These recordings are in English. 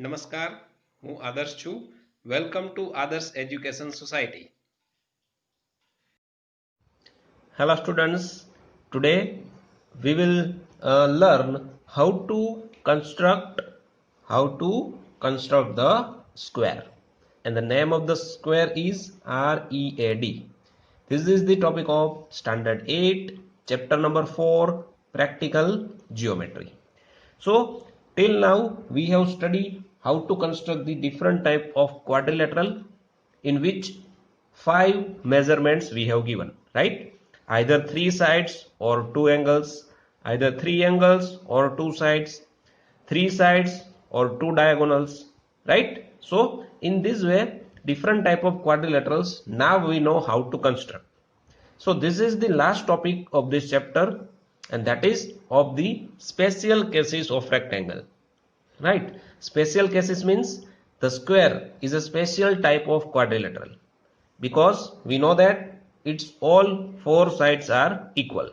નમસ્કાર, હું આદર્શ છું. વેલકમ ટુ આદર્શ education society. Hello students, today we will learn construct how to construct the square, and the name of the square is READ. This is the topic of standard 8 chapter number 4 practical geometry. So till now we have studied how to construct the different type of quadrilateral in which 5 measurements we have given, right? Either 3 sides or 2 angles, either 3 angles or 2 sides, 3 sides or 2 diagonals, right? So in this way different type of quadrilaterals now we know how to construct. So this is the last topic of this chapter, and that is of the special cases of rectangle, right? Special cases means the square is a special type of quadrilateral because we know that its all 4 sides are equal.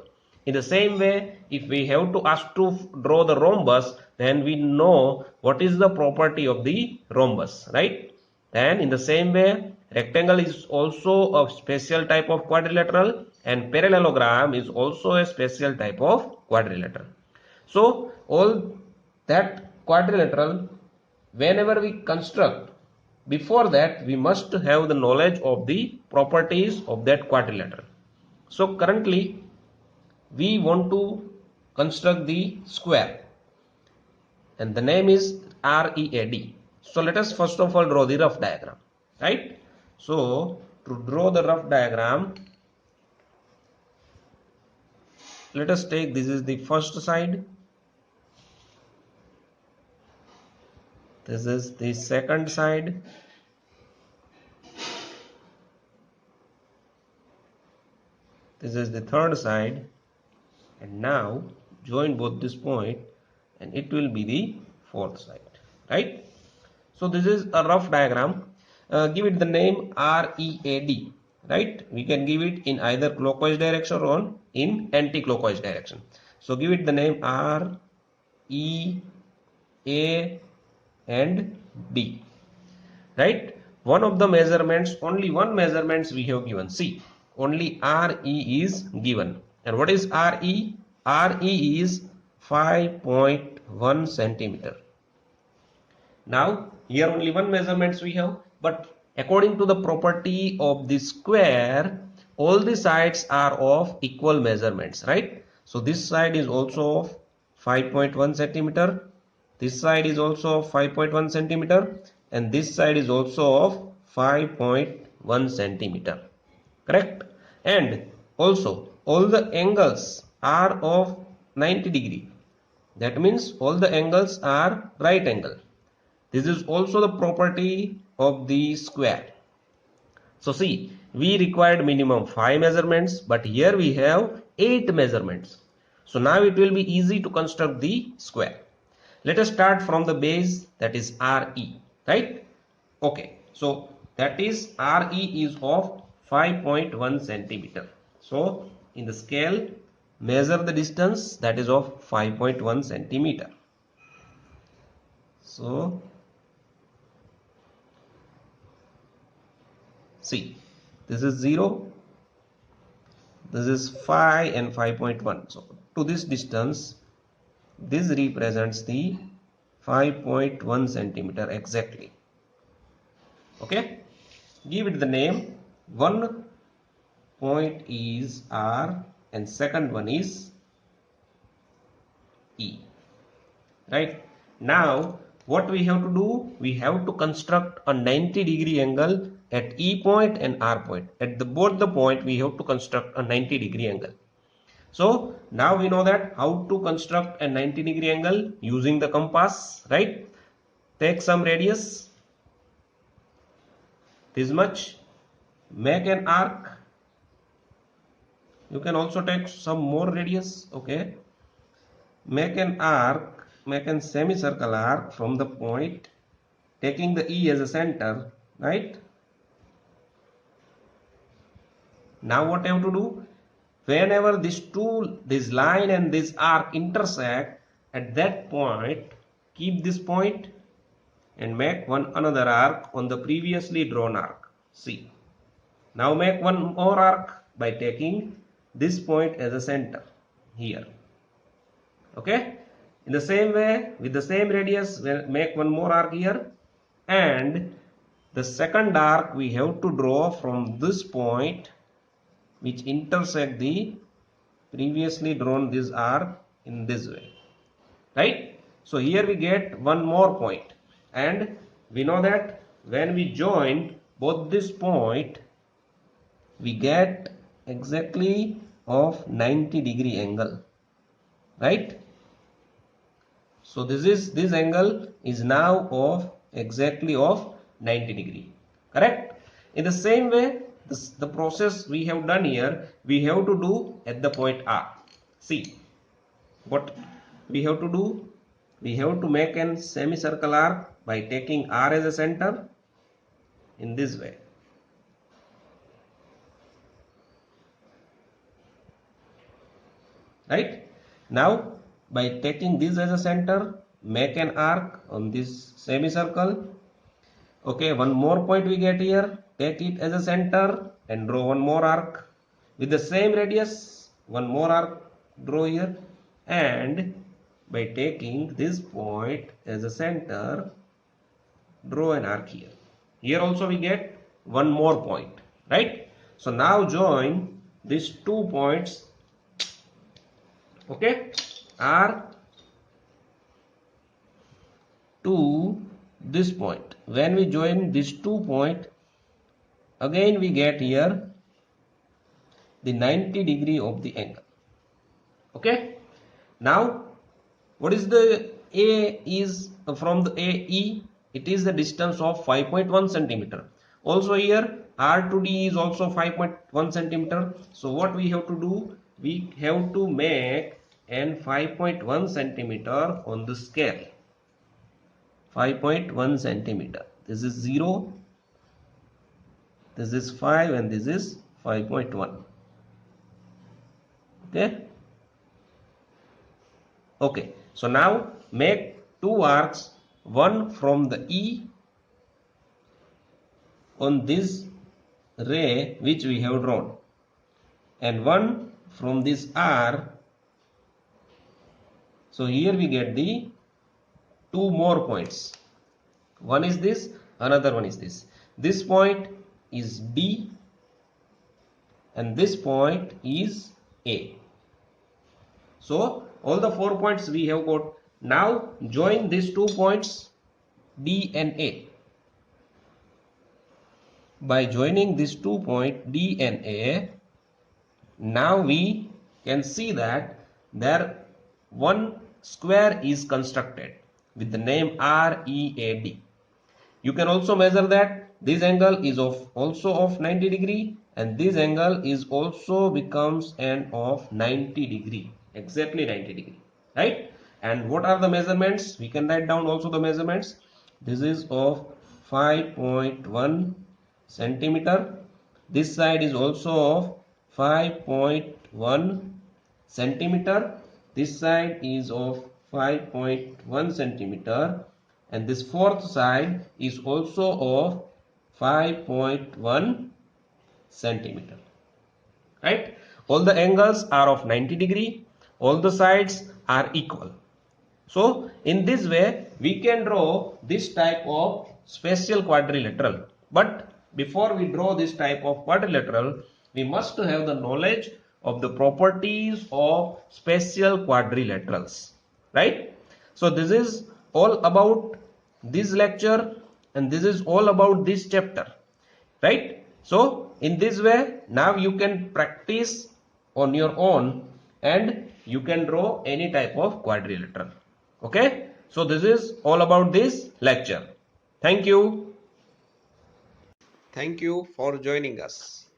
In the same way, if we have to ask to draw the rhombus, then we know what is the property of the rhombus, right? And in the same way, rectangle is also a special type of quadrilateral, and parallelogram is also a special type of quadrilateral. So all that quadrilateral, whenever we construct, before that we must have the knowledge of the properties of that quadrilateral. So currently we want to construct the square, and the name is READ. So let us first of all draw the rough diagram, right? So to draw the rough diagram, let us take, this is the first side, this is the second side, this is the third side, and now join both this point and it will be the fourth side, right? So this is a rough diagram. Give it the name READ, right? We can give it in either clockwise direction or in anti-clockwise direction. So give it the name R, E, A and D, right? One of the measurements, only one measurements we have given. See, only RE is given. And what is RE? RE is 5.1 centimeter. Now here only one measurements we have, but according to the property of the square, all the sides are of equal measurements, right? So this side is also of 5.1 centimeter, this side is also of 5.1 centimeter, and this side is also of 5.1 centimeter, correct? And also all the angles are of 90 degree. That means all the angles are right angle. This is also the property of the square. So see, we required minimum 5 measurements, but here we have 8 measurements. So now it will be easy to construct the square. Let us start from the base, that is RE, right? Okay, so that is RE is of 5.1 centimeter. So in the scale, measure the distance, that is of 5.1 centimeter. So see, this is 0, this is 5 and 5.1. So to this distance, this represents the 5.1 centimeter exactly. Okay, give it the name. One point is R and second one is E, right? Now what we have to do, we have to construct a 90-degree angle at E point and R point. At the both the point we have to construct a 90-degree angle. So now we know that how to construct a 90-degree angle using the compass, right? Take some radius, this much, make an arc. You can also take some more radius, okay? Make an arc, make a semicircle arc from the point, taking the E as a center, right? Now what I have to do, whenever this line and this arc intersect, at that point keep this point and make one another arc on the previously drawn arc, C. Now make one more arc by taking this point as a center here. Okay. In the same way, with the same radius, we'll make one more arc here, and the second arc we have to draw from this point which intersect the previously drawn this arc in this way, right? So here we get one more point, and we know that when we join both this point we get exactly of 90-degree angle, right? So this angle is now of exactly of 90-degree, correct? In the same way, the process we have done here, we have to do at the point R. See what we have to do. We have to make an semicircle arc by taking R as a center in this way. Right? Now by taking this as a center, make an arc on this semicircle. Okay, one more point we get here, take it as a center and draw one more arc with the same radius, one more arc draw here, and by taking this point as a center, draw an arc here. Here also we get one more point, right? So now join these 2 points, okay, R to this point. When we join these 2 points, again we get here the 90-degree of the angle. Okay. Now what is the A is from the AE? It is the distance of 5.1 centimeter. Also here R to D is also 5.1 centimeter. So what we have to do? We have to make an 5.1 centimeter on the scale. 5.1 centimeter. This is 0. This is 5 and this is 5.1. Okay. Okay. So now make 2 arcs, one from the E on this ray which we have drawn, and one from this R. So here we get the 2 more points. One is this, another one is this. This point is D and this point is A. So all the 4 points we have got. Now join these 2 points D and A. By joining these 2 points D and A, now we can see that there one square is constructed with the name READ. You can also measure that this angle is also of 90-degree, and this angle is also becomes an of 90-degree, exactly 90-degree, right? And what are the measurements? We can write down also the measurements. This is of 5.1 centimeter. This side is also of 5.1 centimeter. This side is of 5.1 centimeter, and this fourth side is also of 5.1 centimeter, right? All the angles are of 90-degree, all the sides are equal. So in this way we can draw this type of special quadrilateral. But before we draw this type of quadrilateral, we must have the knowledge of the properties of special quadrilaterals, right? So this is all about this lecture, and this is all about this chapter, right? So in this way now you can practice on your own and you can draw any type of quadrilateral. Okay, so this is all about this lecture. Thank you for joining us.